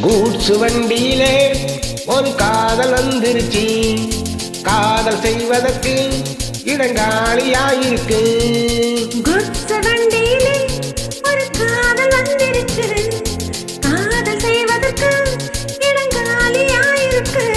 Goods வண்டியிலே ஒரு காதல் வந்துருச்சு. காதல் செய்வதற்கு இடங்காலியாயிருக்கு. கூட்ஸ் வண்டியிலே ஒரு காதல் வந்துருச்சு. காதல் செய்வதற்கு இடங்காலியாயிருக்கு.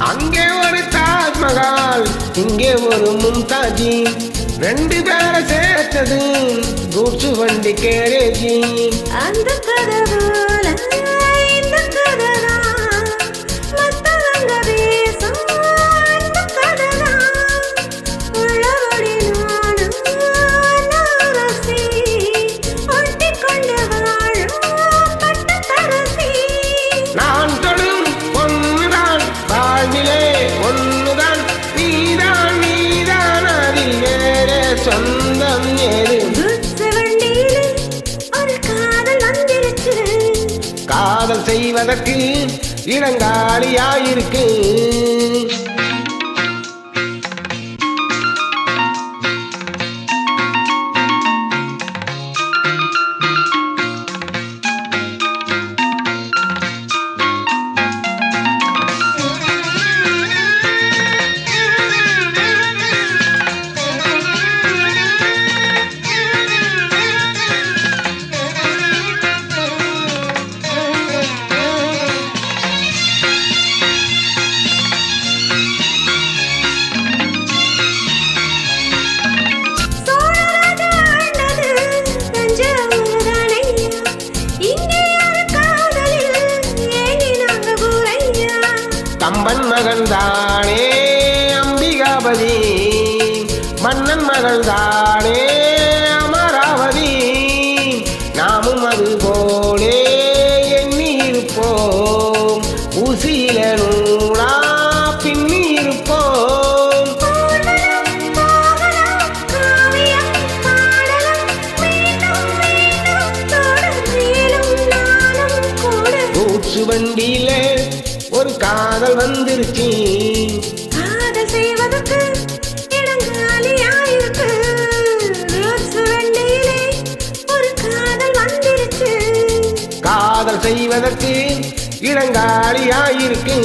அங்கே ஒரு தாஜ்மஹால், இங்கே ஒரு மும்தாஜி. ரெண்டு பேரை சேர்த்தது கூட்ஸ் வண்டி கேரேஜி. அந்த கதை போல இந்த கதைதான் மத்தவங்க பேசும் அந்த கதைதான். உள்ளபடி நானும் நாரசி ஒட்டிக்கொண்டு வாழும் பட்டத்தரசி. நான் தொடும் ஒன்றுதான் வாழ்விலே ஒன்றுதான். நீதான் நீதான் அதில் வேறே சொந்தம் ஏது. கூட்ஸ் வண்டியிலே ஒரு காதல் வந்துருச்சு. காதல் செய்வதற்கு இடங்காலியாயிருக்கு. கம்பன் மகன் தானே அம்பிகாபதி, மன்னன் மகள் தானே அமராவதி. நாமும் அது போலே எண்ணி இருப்போம், ஊசியில நூலா பின்னி இருப்போம். கூட்ஸ் வண்டியில ஒரு காதல் வந்துருச்சு. காதல் செய்வதற்கு இடங்காலியாயிருக்கு. கூட்ஸ் வண்டியிலே ஒரு காதல் வந்துருச்சு. காதல் செய்வதற்கு இடங்காலியாயிருக்கு.